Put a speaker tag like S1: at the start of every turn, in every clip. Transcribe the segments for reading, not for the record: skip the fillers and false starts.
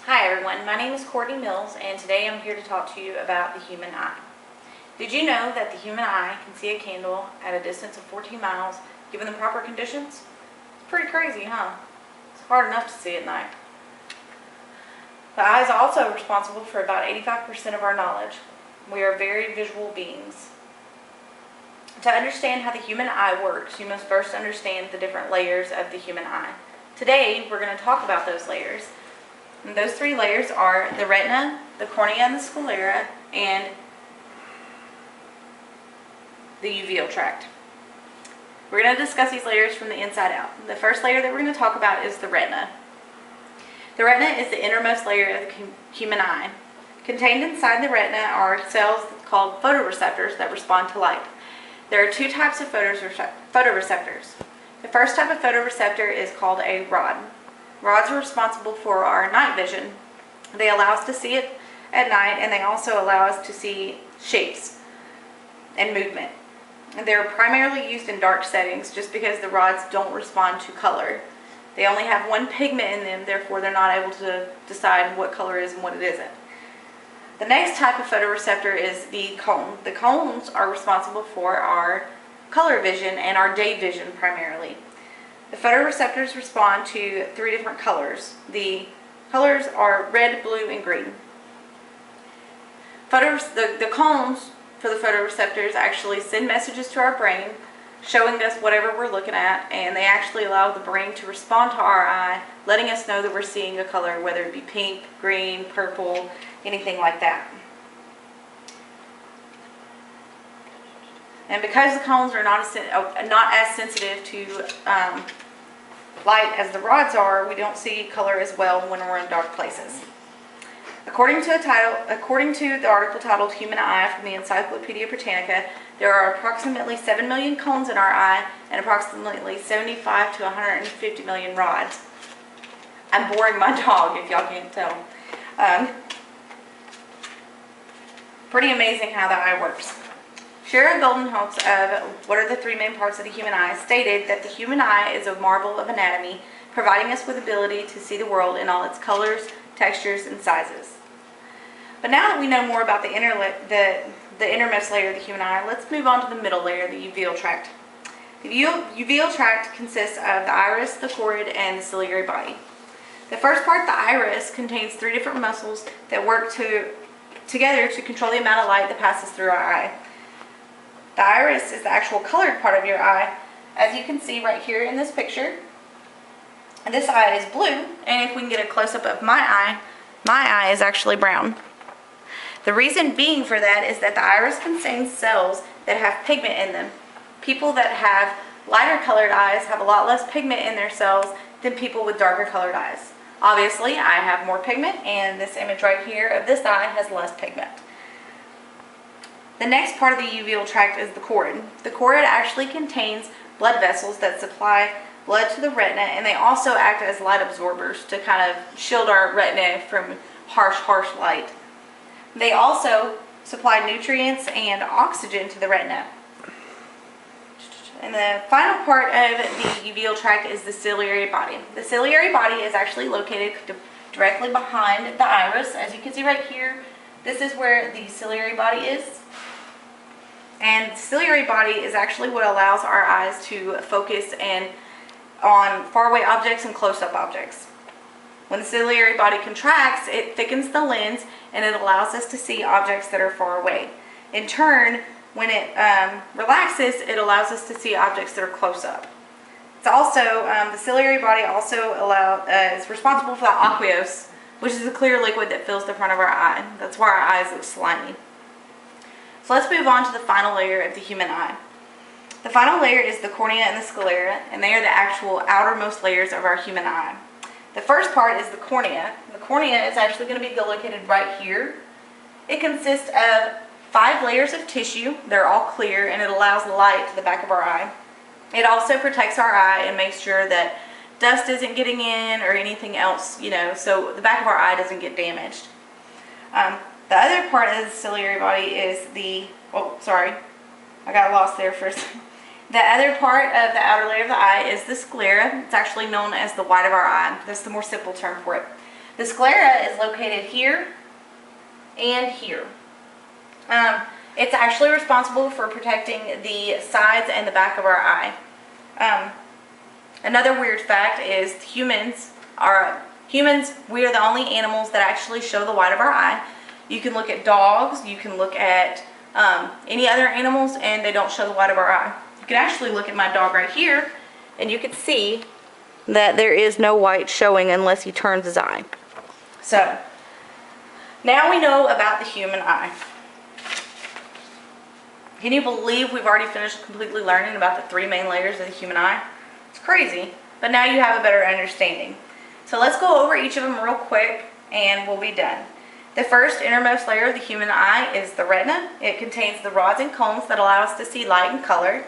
S1: Hi everyone, my name is Courtney Mills and today I'm here to talk to you about the human eye. Did you know that the human eye can see a candle at a distance of 14 miles given the proper conditions? It's pretty crazy, huh? It's hard enough to see at night. The eye is also responsible for about 85% of our knowledge. We are very visual beings. To understand how the human eye works, you must first understand the different layers of the human eye. Today, we're going to talk about those layers. And those three layers are the retina, the cornea and the sclera, and the uveal tract. We're going to discuss these layers from the inside out. The first layer that we're going to talk about is the retina. The retina is the innermost layer of the human eye. Contained inside the retina are cells called photoreceptors that respond to light. There are two types of photoreceptors. The first type of photoreceptor is called a rod. Rods are responsible for our night vision. They allow us to see it at night, and they also allow us to see shapes and movement. They're primarily used in dark settings just because the rods don't respond to color. They only have one pigment in them, therefore they're not able to decide what color is and what it isn't. The next type of photoreceptor is the cone. The cones are responsible for our color vision and our day vision primarily. The photoreceptors respond to three different colors. The colors are red, blue, and green. The cones for the photoreceptors actually send messages to our brain showing us whatever we're looking at, and they actually allow the brain to respond to our eye, letting us know that we're seeing a color, whether it be pink, green, purple, anything like that. And because the cones are not as sensitive to light as the rods are, we don't see color as well when we're in dark places. According to the article titled Human Eye from the Encyclopedia Britannica, there are approximately 7 million cones in our eye and approximately 75 to 150 million rods. I'm boring my dog if y'all can't tell. Pretty amazing how the eye works. Shira Goldenholtz of What Are the Three Main Parts of the Human Eye stated that the human eye is a marvel of anatomy, providing us with the ability to see the world in all its colors, textures, and sizes. But now that we know more about the innermost layer of the human eye, let's move on to the middle layer, the uveal tract. The uveal tract consists of the iris, the choroid, and the ciliary body. The first part, the iris, contains three different muscles that work together to control the amount of light that passes through our eye. The iris is the actual colored part of your eye. As you can see right here in this picture, this eye is blue, and if we can get a close-up of my eye is actually brown. The reason being for that is that the iris contains cells that have pigment in them. People that have lighter colored eyes have a lot less pigment in their cells than people with darker colored eyes. Obviously, I have more pigment, and this image right here of this eye has less pigment. The next part of the uveal tract is the choroid. The choroid actually contains blood vessels that supply blood to the retina, and they also act as light absorbers to kind of shield our retina from harsh light. They also supply nutrients and oxygen to the retina. And the final part of the uveal tract is the ciliary body. The ciliary body is actually located directly behind the iris. As you can see right here, this is where the ciliary body is. And the ciliary body is actually what allows our eyes to focus on faraway objects and close-up objects. When the ciliary body contracts, it thickens the lens and it allows us to see objects that are far away. In turn, when it relaxes, it allows us to see objects that are close up. It's also, the ciliary body also is responsible for the aqueous, which is a clear liquid that fills the front of our eye. That's why our eyes look slimy. So let's move on to the final layer of the human eye. The final layer is the cornea and the sclera, and they are the actual outermost layers of our human eye. The first part is the cornea. The cornea is actually going to be located right here. It consists of 5 layers of tissue. They're all clear, and it allows light to the back of our eye. It also protects our eye and makes sure that dust isn't getting in or anything else, so the back of our eye doesn't get damaged. The other part of the ciliary body is I got lost there for a second. The other part of the outer layer of the eye is the sclera. It's actually known as the white of our eye. That's the more simple term for it. The sclera is located here and here. It's actually responsible for protecting the sides and the back of our eye. Another weird fact is humans, we are the only animals that actually show the white of our eye. You can look at dogs, you can look at any other animals, and they don't show the white of our eye. You can actually look at my dog right here, and you can see that there is no white showing unless he turns his eye. So, now we know about the human eye. Can you believe we've already finished completely learning about the 3 main layers of the human eye? It's crazy, but now you have a better understanding. So let's go over each of them real quick and we'll be done. The first innermost layer of the human eye is the retina. It contains the rods and cones that allow us to see light and color.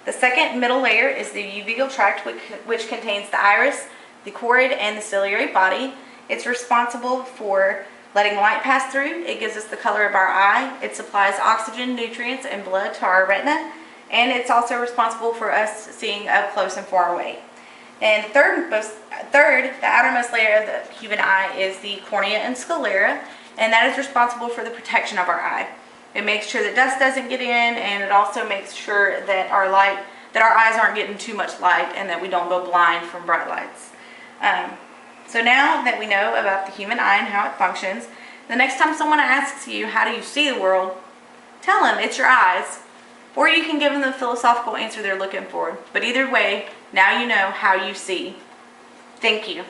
S1: The second middle layer is the uveal tract, which contains the iris, the choroid, and the ciliary body. It's responsible for letting light pass through. It gives us the color of our eye. It supplies oxygen, nutrients, and blood to our retina. And it's also responsible for us seeing up close and far away. And third, the outermost layer of the human eye is the cornea and sclera, and that is responsible for the protection of our eye. It makes sure that dust doesn't get in, and it also makes sure that our eyes aren't getting too much light and that we don't go blind from bright lights. So now that we know about the human eye and how it functions, the next time someone asks you, how do you see the world, tell them it's your eyes. Or you can give them the philosophical answer they're looking for. But either way, now you know how you see. Thank you.